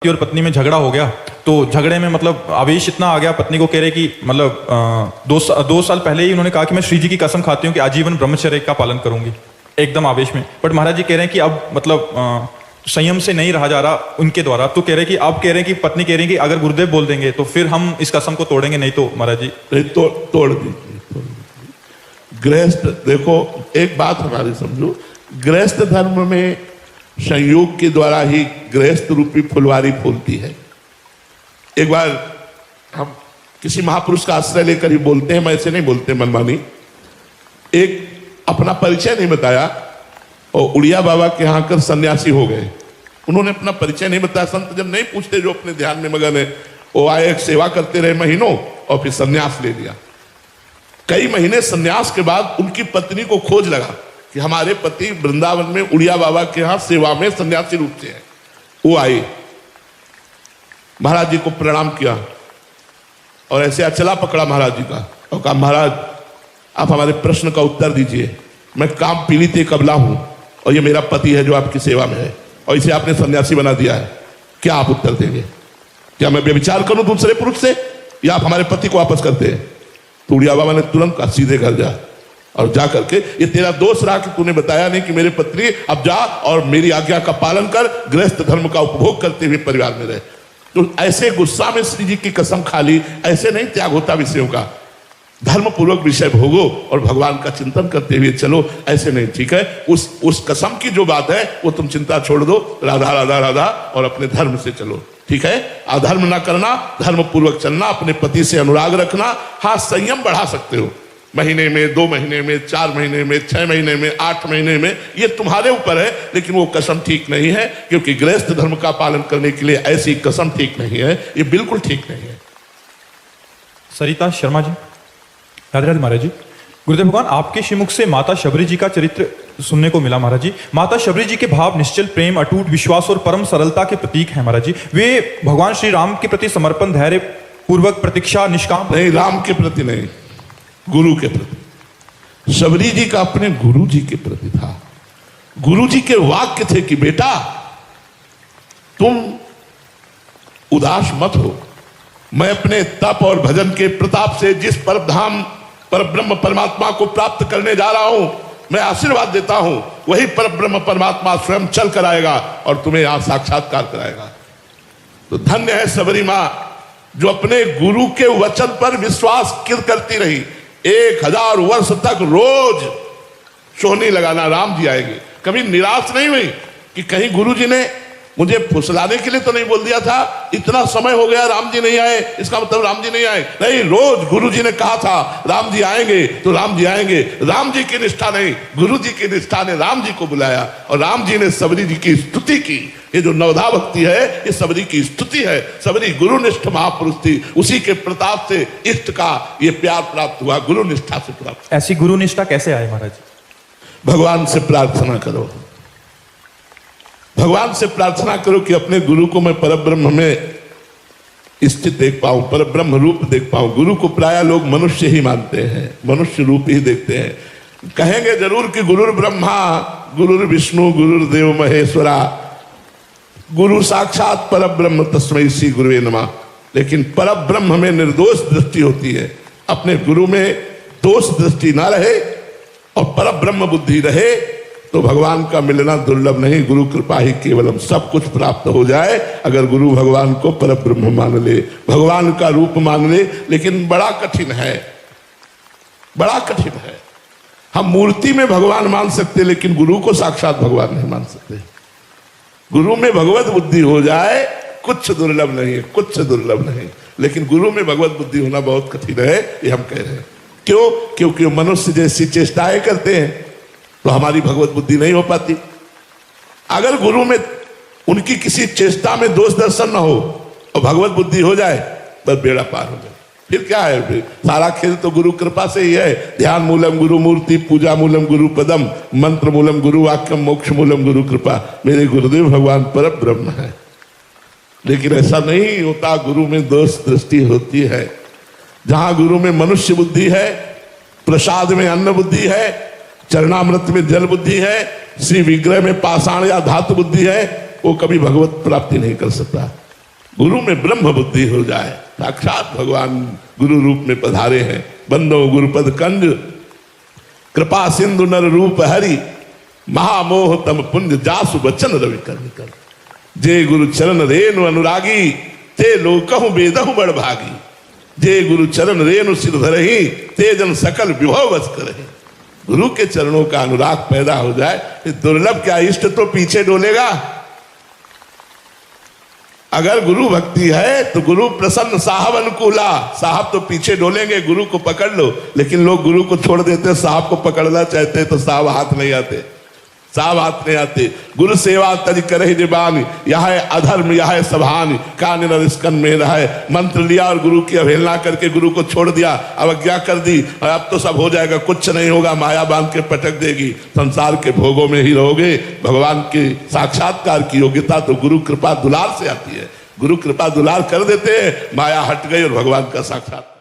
पति और पत्नी में झगड़ा हो गया, तो झगड़े में मतलब आवेश इतना आ गया, पत्नी को कह रहे कि मतलब 2 साल पहले ही उन्होंने कहा कि मैं श्री जी की कसम खाती हूँ कि आजीवन ब्रह्मचर्य का पालन करूंगी, एकदम आवेश में। बट महाराज जी कह रहे हैं कि अब मतलब संयम से नहीं रहा जा रहा उनके द्वारा, तो कह रहे हैं कि अब कह रहे हैं कि पत्नी कह रही है कि अगर गुरुदेव बोल देंगे तो फिर हम इस कसम को तोड़ेंगे, नहीं तो महाराज जी तोड़ दीजिए। गृहस्थ देखो, एक बात हमारी समझो, गृहस्थ धर्म में संयोग के द्वारा ही गृहस्थ रूपी फुलवारी फूलती है। एक बार हम किसी महापुरुष का आश्रय लेकर ही बोलते हैं, मैं ऐसे नहीं बोलते मनमानी। एक अपना परिचय नहीं बताया और उड़िया बाबा के यहाँ आकर सन्यासी हो गए। उन्होंने अपना परिचय नहीं बताया। संत जब नहीं पूछते, जो अपने ध्यान में मगन है, वो आए, सेवा करते रहे महीनों और फिर सन्यास ले लिया। कई महीने सन्यास के बाद उनकी पत्नी को खोज लगा कि हमारे पति वृंदावन में उड़िया बाबा के यहाँ सेवा में सन्यासी रूप से है। वो आई, महाराज जी को प्रणाम किया और ऐसे अचला पकड़ा महाराज जी का और कहा, महाराज आप हमारे प्रश्न का उत्तर दीजिए। मैं काम पीड़ित एक अबला हूं और ये मेरा पति है जो आपकी सेवा में है और इसे आपने सन्यासी बना दिया है, क्या आप उत्तर देंगे? क्या मैं व्यभिचार करूं दूसरे पुरुष से या आप हमारे पति को वापस करते हैं? तो उड़िया बाबा ने तुरंत कहा, सीधे घर जा और जा करके, ये तेरा दोष रहा कि तूने बताया नहीं कि मेरे पत्नी, अब जा और मेरी आज्ञा का पालन कर, गृहस्थ धर्म का उपभोग करते हुए परिवार में रहे। तो ऐसे गुस्सा में श्री जी की कसम खा ली, ऐसे नहीं त्याग होता विषयों का। धर्म पूर्वक विषय भोगो और भगवान का चिंतन करते हुए चलो, ऐसे नहीं, ठीक है? उस कसम की जो बात है वो तुम चिंता छोड़ दो, राधा राधा राधा, और अपने धर्म से चलो, ठीक है? अधर्म ना करना, धर्म पूर्वक चलना, अपने पति से अनुराग रखना। हाँ, संयम बढ़ा सकते हो, महीने में, 2 महीने में, 4 महीने में, 6 महीने में, 8 महीने में, ये तुम्हारे ऊपर है, लेकिन वो कसम ठीक नहीं है, क्योंकि गृहस्थ धर्म का पालन करने के लिए ऐसी कसम ठीक नहीं है, ये बिल्कुल ठीक नहीं है। सरिता शर्मा जी, राधे राधे महाराज जी। गुरुदेव भगवान, आपके श्रीमुख से माता शबरी जी का चरित्र सुनने को मिला महाराज जी। माता शबरी जी के भाव निश्चल प्रेम, अटूट विश्वास और परम सरलता के प्रतीक हैं महाराज जी। वे भगवान श्री राम के प्रति समर्पण, धैर्य पूर्वक प्रतीक्षा, निष्काम नहीं, राम के प्रति नहीं, गुरु के प्रति। शबरी जी का अपने गुरु जी के प्रति था। गुरु जी के वाक्य थे कि बेटा तुम उदास मत हो, मैं अपने तप और भजन के प्रताप से जिस परधाम पर ब्रह्म परमात्मा को प्राप्त करने जा रहा हूं, मैं आशीर्वाद देता हूं, वही पर ब्रह्म परमात्मा स्वयं चल कर आएगा और तुम्हें यहां साक्षात्कार कराएगा। तो धन्य है शबरी मां जो अपने गुरु के वचन पर विश्वास करती रही। 1000 वर्ष तक रोज सोहनी लगाना, राम जी आएंगे, कभी निराश नहीं हुई कि कहीं गुरु जी ने मुझे फुसलाने के लिए तो नहीं बोल दिया था, इतना समय हो गया राम जी नहीं आए, इसका मतलब राम जी नहीं आए। नहीं, रोज गुरु जी ने कहा था राम जी आएंगे तो राम जी आएंगे। राम जी की निष्ठा नहीं, गुरु जी की निष्ठा ने राम जी को बुलाया और राम जी ने शबरी जी की स्तुति की। ये जो नवधा भक्ति है, ये शबरी की स्तुति है। शबरी गुरुनिष्ठ महापुरुष थी, उसी के प्रताप से इष्ट का ये प्यार प्राप्त हुआ, गुरु निष्ठा से प्राप्त। ऐसी गुरु निष्ठा कैसे आए महाराज? भगवान से प्रार्थना करो, भगवान से प्रार्थना करो कि अपने गुरु को मैं परब्रह्म में स्थित देख पाऊं, परब्रह्म रूप देख पाऊं। गुरु को प्राय लोग मनुष्य ही मानते हैं, मनुष्य रूप ही देखते हैं। कहेंगे जरूर कि गुरुर ब्रह्मा, गुरुर विष्णु, गुरुर देव महेश्वरा, गुरु साक्षात परब्रह्म तस्मै श्री गुरुवे नमः। लेकिन परब्रह्म में निर्दोष दृष्टि होती है। अपने गुरु में दोष दृष्टि ना रहे और परब्रह्म बुद्धि रहे तो भगवान का मिलना दुर्लभ नहीं। गुरु कृपा ही केवलम, सब कुछ प्राप्त हो जाए अगर गुरु भगवान को परब्रह्म मान ले, भगवान का रूप मान ले। लेकिन बड़ा कठिन है, बड़ा कठिन है। हम मूर्ति में भगवान मान सकते लेकिन गुरु को साक्षात भगवान नहीं मान सकते। गुरु में भगवत बुद्धि हो जाए कुछ दुर्लभ नहीं है, कुछ दुर्लभ नहीं, लेकिन गुरु में भगवत बुद्धि होना बहुत कठिन है, ये हम कह रहे हैं। क्यों? क्योंकि मनुष्य जैसी चेष्टाएं करते हैं तो हमारी भगवत बुद्धि नहीं हो पाती। अगर गुरु में उनकी किसी चेष्टा में दोष दर्शन न हो और भगवत बुद्धि हो जाए तो बेड़ा पार हो जाए। फिर क्या है? फिर सारा खेल तो गुरु कृपा से ही है। ध्यान मूलम गुरु मूर्ति, पूजा मूलम गुरु पदम, मंत्र मूलम गुरु वाक्यम, मोक्ष मूलम गुरु कृपा। मेरे गुरुदेव भगवान पर ब्रह्म है। लेकिन ऐसा नहीं होता, गुरु में दोष दृष्टि होती है। जहां गुरु में मनुष्य बुद्धि है, प्रसाद में अन्न बुद्धि है, चरणामृत में जल बुद्धि है, श्री विग्रह में पाषाण या धातु बुद्धि है, वो कभी भगवत प्राप्ति नहीं कर सकता। गुरु में ब्रह्म बुद्धि हो जाए। साक्षात भगवान गुरु रूप में पधारे हैं। बंदो गुरुपद कंज कृपा सिंधु नर रूप हरि, महामोह तम पुंज जासु बचन रवि कर निकल। जे गुरु चरण रेणु अनुरागी, ते लोकहु बेदहु बड़ भागी। जे गुरु चरण रेणु सिर धरहि, ते जन सकल विभव वश करहि। गुरु के चरणों का अनुराग पैदा हो जाए, दुर्लभ क्या इष्ट तो पीछे डोलेगा। अगर गुरु भक्ति है तो गुरु प्रसन्न साहब अनुकूला, साहब तो पीछे डोलेंगे, गुरु को पकड़ लो। लेकिन लोग गुरु को छोड़ देते, साहब को पकड़ना चाहते तो साहब हाथ नहीं आते, साहब हाथ नहीं आते। गुरु सेवा तज करहि निबानी, यह है अधर्म यह है सभानी, कान नरिस्कन में रहे। मंत्र लिया और गुरु की अवहेलना करके गुरु को छोड़ दिया, अवज्ञा कर दी, और अब तो सब हो जाएगा, कुछ नहीं होगा, माया बांध के पटक देगी, संसार के भोगों में ही रहोगे। भगवान के साक्षात्कार की योग्यता तो गुरु कृपा दुलार से आती है। गुरु कृपा दुलार कर देते हैं, माया हट गई और भगवान का साक्षात्कार।